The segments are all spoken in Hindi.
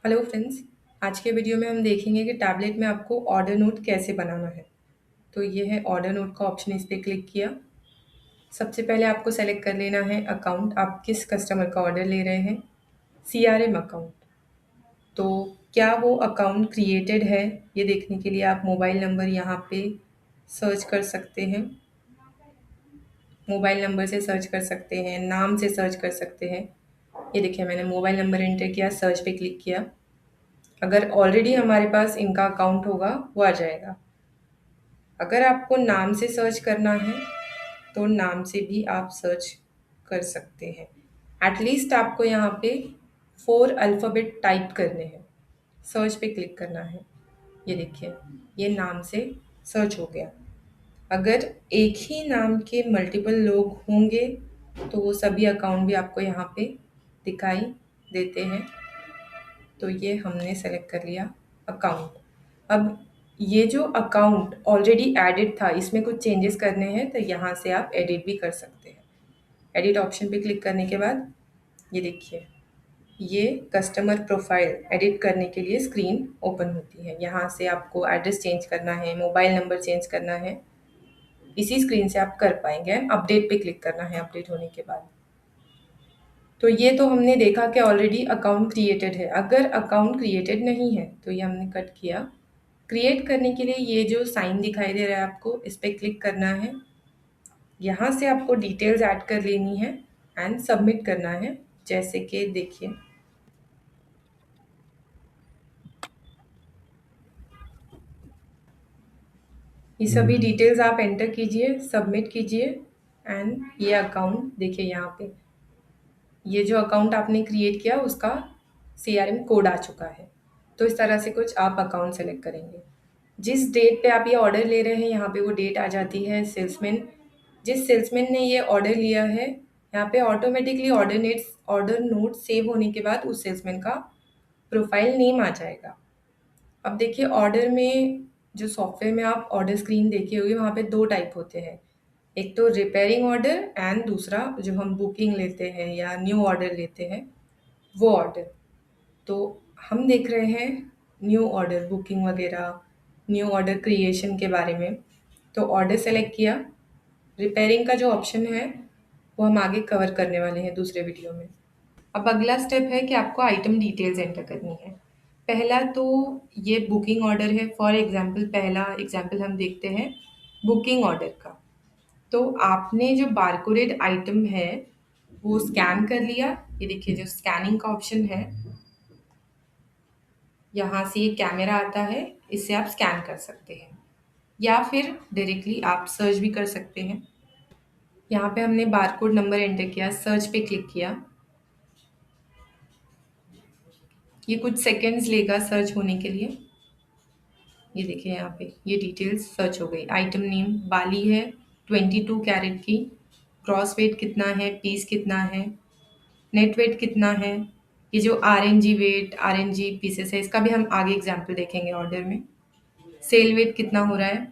Hello friends. आज के वीडियो में हम देखेंगे कि टैबलेट में आपको ऑर्डर नोट कैसे बनाना है। तो ये है ऑर्डर नोट का ऑप्शन, इस पर क्लिक किया। सबसे पहले आपको सेलेक्ट कर लेना है अकाउंट, आप किस कस्टमर का ऑर्डर ले रहे हैं। सीआरएम अकाउंट, तो क्या वो अकाउंट क्रिएटेड है ये देखने के लिए आप मोबाइल नंबर यहाँ पे सर्च कर सकते हैं। मोबाइल नंबर से सर्च कर सकते हैं, नाम से सर्च कर सकते हैं। ये देखिए मैंने मोबाइल नंबर एंटर किया, सर्च पे क्लिक किया। अगर ऑलरेडी हमारे पास इनका अकाउंट होगा वो आ जाएगा। अगर आपको नाम से सर्च करना है तो नाम से भी आप सर्च कर सकते हैं। एटलीस्ट आपको यहाँ पे 4 अल्फ़ाबेट टाइप करने हैं। सर्च पे क्लिक करना है। ये देखिए, ये नाम से सर्च हो गया। अगर एक ही नाम के मल्टीपल लोग होंगे तो वो सभी अकाउंट भी आपको यहाँ पे दिखाई देते हैं। तो ये हमने सेलेक्ट कर लिया अकाउंट। अब ये जो अकाउंट ऑलरेडी एडिड था, इसमें कुछ चेंजेस करने हैं तो यहाँ से आप एडिट भी कर सकते हैं। एडिट ऑप्शन पे क्लिक करने के बाद ये देखिए, ये कस्टमर प्रोफाइल एडिट करने के लिए स्क्रीन ओपन होती है। यहाँ से आपको एड्रेस चेंज करना है, मोबाइल नंबर चेंज करना है, इसी स्क्रीन से आप कर पाएंगे। अपडेट पे क्लिक करना है अपडेट होने के बाद। तो ये तो हमने देखा कि ऑलरेडी अकाउंट क्रिएटेड है। अगर अकाउंट क्रिएटेड नहीं है तो ये हमने कट किया। क्रिएट करने के लिए ये जो साइन दिखाई दे रहा है आपको, इस पर क्लिक करना है। यहाँ से आपको डिटेल्स ऐड कर लेनी है एंड सबमिट करना है। जैसे कि देखिए, ये सभी डिटेल्स आप एंटर कीजिए, सबमिट कीजिए एंड ये अकाउंट देखिए, यहाँ पे ये जो अकाउंट आपने क्रिएट किया उसका सीआरएम कोड आ चुका है। तो इस तरह से कुछ आप अकाउंट सेलेक्ट करेंगे। जिस डेट पे आप ये ऑर्डर ले रहे हैं यहाँ पे वो डेट आ जाती है। सेल्समैन, जिस सेल्समैन ने ये ऑर्डर लिया है, यहाँ पे ऑटोमेटिकली ऑर्डर नोट सेव होने के बाद उस सेल्समैन का प्रोफाइल नेम आ जाएगा। अब देखिए, ऑर्डर में जो सॉफ्टवेयर में आप ऑर्डर स्क्रीन देखे होंगे वहाँ पे 2 टाइप होते हैं। एक तो रिपेयरिंग ऑर्डर एंड दूसरा जो हम बुकिंग लेते हैं या न्यू ऑर्डर लेते हैं वो ऑर्डर। तो हम देख रहे हैं न्यू ऑर्डर, बुकिंग वगैरह, न्यू ऑर्डर क्रिएशन के बारे में। तो ऑर्डर सेलेक्ट किया। रिपेयरिंग का जो ऑप्शन है वो हम आगे कवर करने वाले हैं दूसरे वीडियो में। अब अगला स्टेप है कि आपको आइटम डिटेल्स एंटर करनी है। पहला तो ये बुकिंग ऑर्डर है। फॉर एग्जांपल, पहला एग्जांपल हम देखते हैं बुकिंग ऑर्डर का। तो आपने जो बारकोडेड आइटम है वो स्कैन कर लिया। ये देखिए, जो स्कैनिंग का ऑप्शन है, यहाँ से ये कैमरा आता है, इससे आप स्कैन कर सकते हैं या फिर डायरेक्टली आप सर्च भी कर सकते हैं। यहाँ पे हमने बारकोड नंबर एंटर किया, सर्च पे क्लिक किया। ये कुछ सेकंड्स लेगा सर्च होने के लिए। ये देखिए, यहाँ पे ये डिटेल्स सर्च हो गई। आइटम नेम बाली है, 22 कैरेट की। क्रॉस वेट कितना है, पीस कितना है, नेट वेट कितना है। ये जो आरएनजी वेट, आरएनजी पीसेस है, इसका भी हम आगे एग्जाम्पल देखेंगे ऑर्डर में। सेल वेट कितना हो रहा है,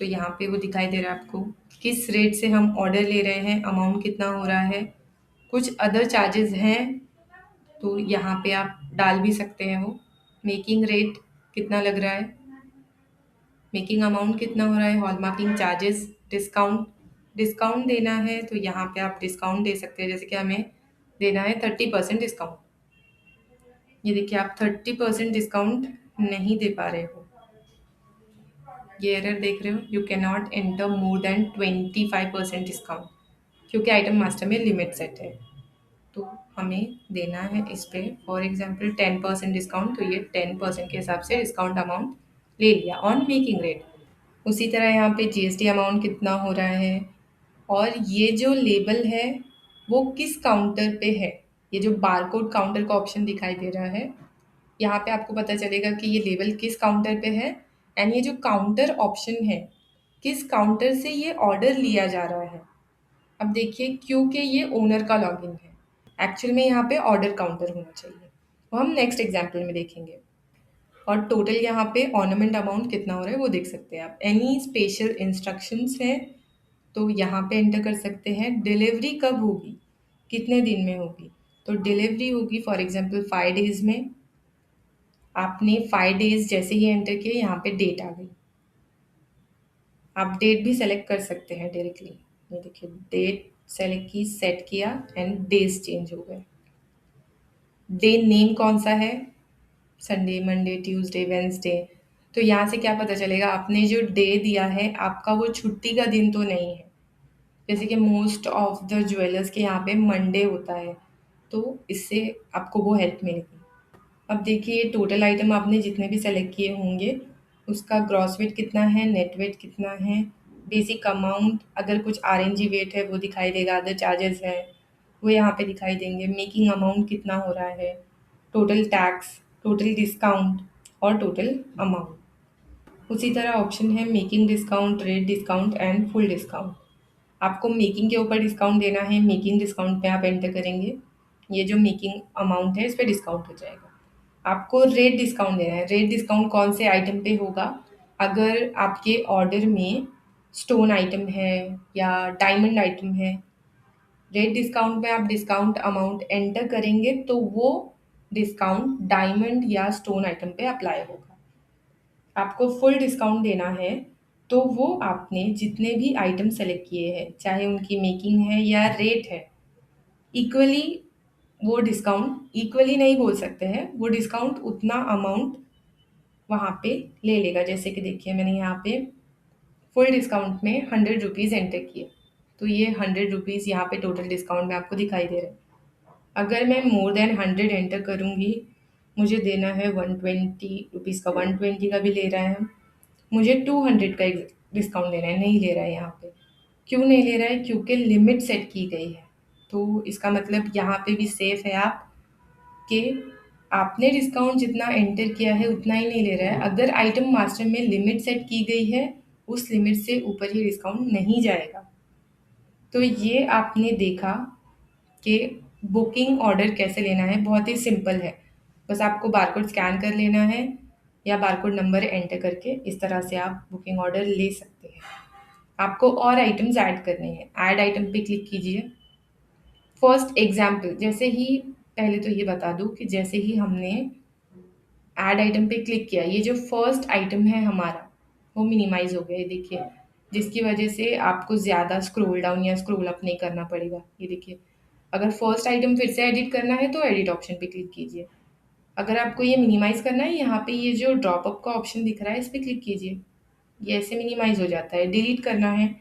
तो यहाँ पे वो दिखाई दे रहा है आपको। किस रेट से हम ऑर्डर ले रहे हैं, अमाउंट कितना हो रहा है। कुछ अदर चार्जेस हैं तो यहाँ पे आप डाल भी सकते हैं वो। मेकिंग रेट कितना लग रहा है, मेकिंग अमाउंट कितना हो रहा है, हॉलमार्किंग चार्जेस, डिस्काउंट, डिस्काउंट देना है तो यहाँ पे आप डिस्काउंट दे सकते हैं। जैसे कि हमें देना है 30% डिस्काउंट। ये देखिए, आप 30% डिस्काउंट नहीं दे पा रहे हो। ये एरर देख रहे हो, you can not enter more than 25% discount, क्योंकि आइटम मास्टर में लिमिट सेट है। तो हमें देना है इस पे फॉर एग्जांपल 10% डिस्काउंट। तो ये 10% के हिसाब से डिस्काउंट अमाउंट ले लिया ऑन मेकिंग रेट। उसी तरह यहाँ पे जीएसटी अमाउंट कितना हो रहा है, और ये जो लेबल है वो किस काउंटर पे है। ये जो बारकोड काउंटर का ऑप्शन दिखाई दे रहा है, यहाँ पे आपको पता चलेगा कि ये लेबल किस काउंटर पे है। एंड ये जो काउंटर ऑप्शन है, किस काउंटर से ये ऑर्डर लिया जा रहा है। अब देखिए, क्योंकि ये ओनर का लॉगिन है, एक्चुअल में यहाँ पे ऑर्डर काउंटर होना चाहिए। वो हम नेक्स्ट एग्जाम्पल में देखेंगे। और टोटल यहाँ पे ऑर्नामेंट अमाउंट कितना हो रहा है वो देख सकते हैं आप। एनी स्पेशल इंस्ट्रक्शंस है तो यहाँ पे एंटर कर सकते हैं। डिलीवरी कब होगी, कितने दिन में होगी, तो डिलीवरी होगी फॉर एग्जांपल 5 डेज़ में। आपने 5 डेज जैसे ही एंटर किए यहाँ पे डेट आ गई। आप डेट भी सेलेक्ट कर सकते हैं डायरेक्टली। ये देखिए डेट सेलेक्ट की, सेट किया एंड डेज चेंज हो गए। डे नेम कौन सा है, संडे, मंडे, ट्यूसडे, वेंसडे। तो यहाँ से क्या पता चलेगा आपने जो डे दिया है आपका वो छुट्टी का दिन तो नहीं है। जैसे कि मोस्ट ऑफ द ज्वेलर्स के यहाँ पे मंडे होता है, तो इससे आपको वो हेल्प मिलेगी। अब देखिए टोटल आइटम आपने जितने भी सेलेक्ट किए होंगे उसका ग्रॉस वेट कितना है, नेट वेट कितना है, बेसिक अमाउंट, अगर कुछ आरएनजी वेट है वो दिखाई देगा, अदर चार्जेस है वो यहाँ पे दिखाई देंगे, मेकिंग अमाउंट कितना हो रहा है, टोटल टैक्स, टोटल डिस्काउंट और टोटल अमाउंट। उसी तरह ऑप्शन है making discount, rate discount and full discount. आपको मेकिंग के ऊपर डिस्काउंट देना है, मेकिंग डिस्काउंट पे आप एंटर करेंगे, ये जो मेकिंग अमाउंट है इस पर डिस्काउंट हो जाएगा। आपको रेट डिस्काउंट देना है। रेट डिस्काउंट कौन से आइटम पे होगा, अगर आपके ऑर्डर में स्टोन आइटम है या डायमंड आइटम है। रेट डिस्काउंट में आप डिस्काउंट अमाउंट एंटर करेंगे तो वो डिस्काउंट डायमंड या स्टोन आइटम पे अप्लाई होगा। आपको फुल डिस्काउंट देना है तो वो आपने जितने भी आइटम सेलेक्ट किए हैं चाहे उनकी मेकिंग है या रेट है, इक्वली वो डिस्काउंट, इक्वली नहीं बोल सकते हैं, वो डिस्काउंट उतना अमाउंट वहाँ पे ले लेगा। जैसे कि देखिए मैंने यहाँ पे फुल डिस्काउंट में 100 रुपीज़ एंटर किए, तो ये 100 रुपीज़ यहाँ पे टोटल डिस्काउंट में आपको दिखाई दे रहा है। अगर मैं मोर देन 100 एंटर करूँगी, मुझे देना है 120 रुपीज़ का, 120 का भी ले रहा है, मुझे 200 का डिस्काउंट देना है, नहीं ले रहा है यहाँ पे। क्यों नहीं ले रहा है, क्योंकि लिमिट सेट की गई है। तो इसका मतलब यहाँ पे भी सेफ है आप कि आपने डिस्काउंट जितना एंटर किया है उतना ही नहीं ले रहा है। अगर आइटम मास्टर में लिमिट सेट की गई है उस लिमिट से ऊपर ही डिस्काउंट नहीं जाएगा। तो ये आपने देखा कि बुकिंग ऑर्डर कैसे लेना है, बहुत ही सिंपल है। बस आपको बारकोड स्कैन कर लेना है या बारकोड नंबर एंटर करके इस तरह से आप बुकिंग ऑर्डर ले सकते हैं। आपको और आइटम्स ऐड करने हैं, ऐड आइटम पे क्लिक कीजिए। फर्स्ट एग्जाम्पल, जैसे ही, पहले तो ये बता दूं कि जैसे ही हमने ऐड आइटम पे क्लिक किया, ये जो फर्स्ट आइटम है हमारा वो मिनिमाइज हो गया, ये देखिए, जिसकी वजह से आपको ज़्यादा स्क्रॉल डाउन या स्क्रॉल अप नहीं करना पड़ेगा। ये देखिए, अगर फर्स्ट आइटम फिर से एडिट करना है तो एडिट ऑप्शन पे क्लिक कीजिए। अगर आपको ये मिनिमाइज करना है, यहाँ पे ये जो ड्रॉप अप का ऑप्शन दिख रहा है इस पर क्लिक कीजिए, ये ऐसे मिनिमाइज हो जाता है। डिलीट करना है,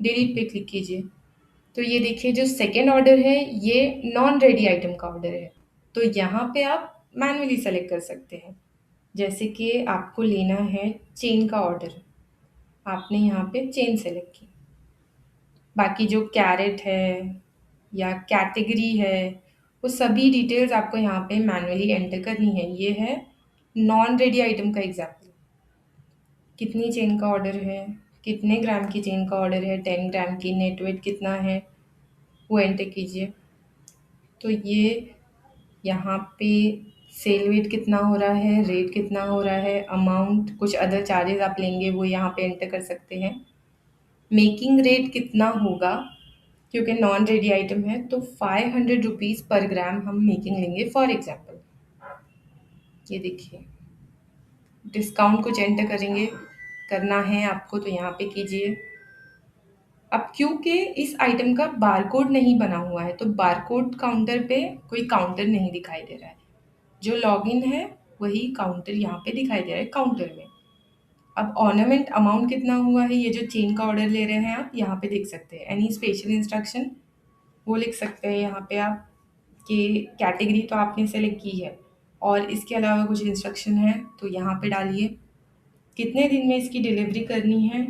डिलीट पे क्लिक कीजिए। तो ये देखिए जो सेकेंड ऑर्डर है ये नॉन रेडी आइटम का ऑर्डर है, तो यहाँ पे आप मैन्युअली सेलेक्ट कर सकते हैं। जैसे कि आपको लेना है चेन का ऑर्डर, आपने यहाँ पे चेन सेलेक्ट की। बाकी जो कैरेट है या कैटेगरी है वो सभी डिटेल्स आपको यहाँ पे मैन्युअली एंटर करनी है। ये है नॉन रेडी आइटम का एग्जाम्पल। कितनी चेन का ऑर्डर है, कितने ग्राम की चेन का ऑर्डर है, 10 ग्राम की, नेट वेट कितना है वो एंटर कीजिए। तो ये यहाँ पे सेल वेट कितना हो रहा है, रेट कितना हो रहा है, अमाउंट, कुछ अदर चार्जेस आप लेंगे वो यहाँ पे एंटर कर सकते हैं। मेकिंग रेट कितना होगा, क्योंकि नॉन रेडी आइटम है तो 500 रुपीज़ पर ग्राम हम मेकिंग लेंगे फॉर एग्जाम्पल। ये देखिए डिस्काउंट कुछ एंटर करेंगे, करना है आपको तो यहाँ पे कीजिए। अब क्योंकि इस आइटम का बारकोड नहीं बना हुआ है तो बारकोड काउंटर पे कोई काउंटर नहीं दिखाई दे रहा है, जो लॉगिन है वही काउंटर यहाँ पे दिखाई दे रहा है काउंटर में। अब ऑर्नामेंट अमाउंट कितना हुआ है, ये जो चेन का ऑर्डर ले रहे हैं आप यहाँ पे देख सकते हैं। एनी स्पेशल इंस्ट्रक्शन वो लिख सकते हैं यहाँ पे आप, कि कैटेगरी तो आपने सेलेक्ट की है और इसके अलावा कुछ इंस्ट्रक्शन है तो यहाँ पे डालिए। कितने दिन में इसकी डिलीवरी करनी है,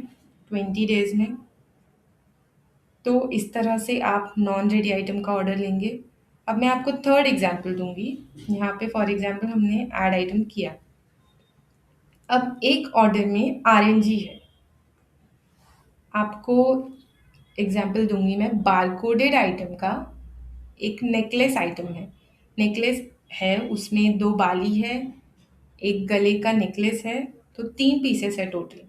20 डेज में। तो इस तरह से आप नॉन रेडी आइटम का ऑर्डर लेंगे। अब मैं आपको थर्ड एग्जाम्पल दूंगी। यहाँ पे फॉर एग्जाम्पल हमने ऐड आइटम किया, अब एक ऑर्डर में आरएनजी है। आपको एग्जाम्पल दूंगी मैं, बारकोडेड आइटम का एक नेकलेस आइटम है। नेकलेस है, उसमें 2 बाली है, एक गले का नेकलेस है, तो 3 पीसेस है टोटल।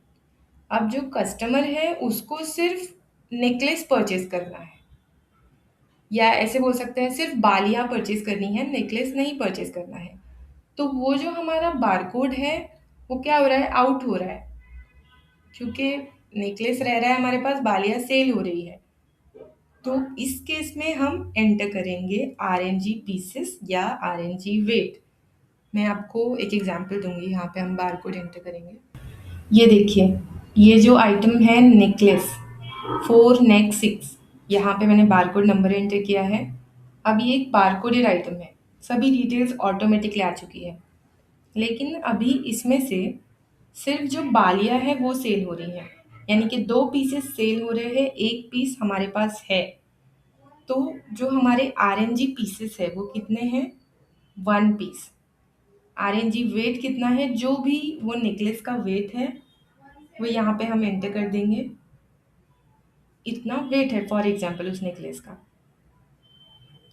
अब जो कस्टमर है उसको सिर्फ नेकलेस परचेज करना है, या ऐसे बोल सकते हैं सिर्फ बालियाँ परचेज करनी है, नेकलेस नहीं परचेज करना है। तो वो जो हमारा बारकोड है वो क्या हो रहा है, आउट हो रहा है, क्योंकि नेकलेस रह रहा है हमारे पास, बालियाँ सेल हो रही है। तो इस केस में हम एंटर करेंगे आरएनजी पीसेस या आरएनजी वेट। मैं आपको एक एग्जांपल दूंगी, यहाँ पे हम बारकोड एंटर करेंगे। ये देखिए, ये जो आइटम है नेकलेस 4 नेक 6, यहाँ पे मैंने बारकोड नंबर एंटर किया है। अब ये एक बारकोडेड आइटम है, सभी डिटेल्स ऑटोमेटिकली आ चुकी है। लेकिन अभी इसमें से सिर्फ जो बालियाँ है वो सेल हो रही हैं, यानी कि 2 पीसेस सेल हो रहे हैं, 1 पीस हमारे पास है। तो जो हमारे आरएनजी पीसेस है वो कितने हैं, 1 पीस। आरएनजी वेट कितना है, जो भी वो नेकलेस का वेट है वो यहाँ पे हम एंटर कर देंगे। इतना वेट है फॉर एग्जांपल उस नेकलेस का।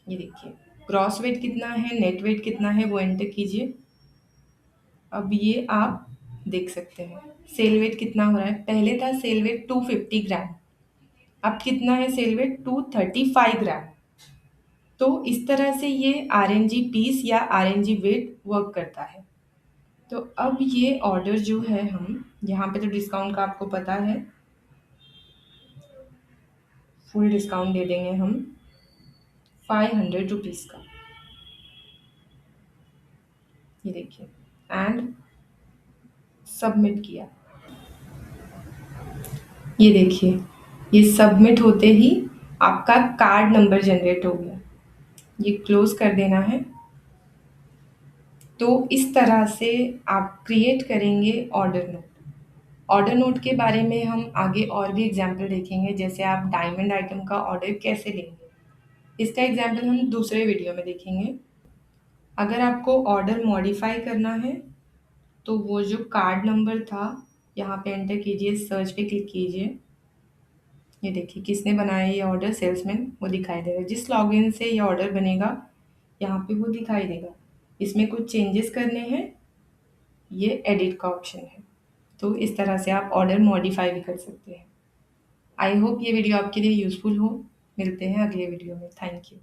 ये देखिए, ग्रॉस वेट कितना है, नेट वेट कितना है वो एंटर कीजिए। अब ये आप देख सकते हैं सेल वेट कितना हो रहा है। पहले था सेल वेट 250 ग्राम, अब कितना है सेल वेट, 235 ग्राम। तो इस तरह से ये आरएनजी पीस या आरएनजी वेट वर्क करता है। तो अब ये ऑर्डर जो है, हम यहाँ पे तो डिस्काउंट का आपको पता है, फुल डिस्काउंट दे देंगे हम 500 रुपीज़ का। ये देखिए, एंड सबमिट किया। ये देखिए, ये सबमिट होते ही आपका कार्ड नंबर जनरेट हो गया। ये क्लोज कर देना है। तो इस तरह से आप क्रिएट करेंगे ऑर्डर नोट। ऑर्डर नोट के बारे में हम आगे और भी एग्जाम्पल देखेंगे, जैसे आप डायमंड आइटम का ऑर्डर कैसे लेंगे, इसका एग्जाम्पल हम दूसरे वीडियो में देखेंगे। अगर आपको ऑर्डर मॉडिफाई करना है तो वो जो कार्ड नंबर था यहाँ पे एंटर कीजिए, सर्च पे क्लिक कीजिए। ये देखिए किसने बनाया ये ऑर्डर, सेल्समैन, वो दिखाई देगा। जिस लॉगिन से ये ऑर्डर बनेगा यहाँ पे वो दिखाई देगा। इसमें कुछ चेंजेस करने हैं, ये एडिट का ऑप्शन है। तो इस तरह से आप ऑर्डर मॉडिफाई भी कर सकते हैं। आई होप ये वीडियो आपके लिए यूज़फुल हो। मिलते हैं अगले वीडियो में। Thank you.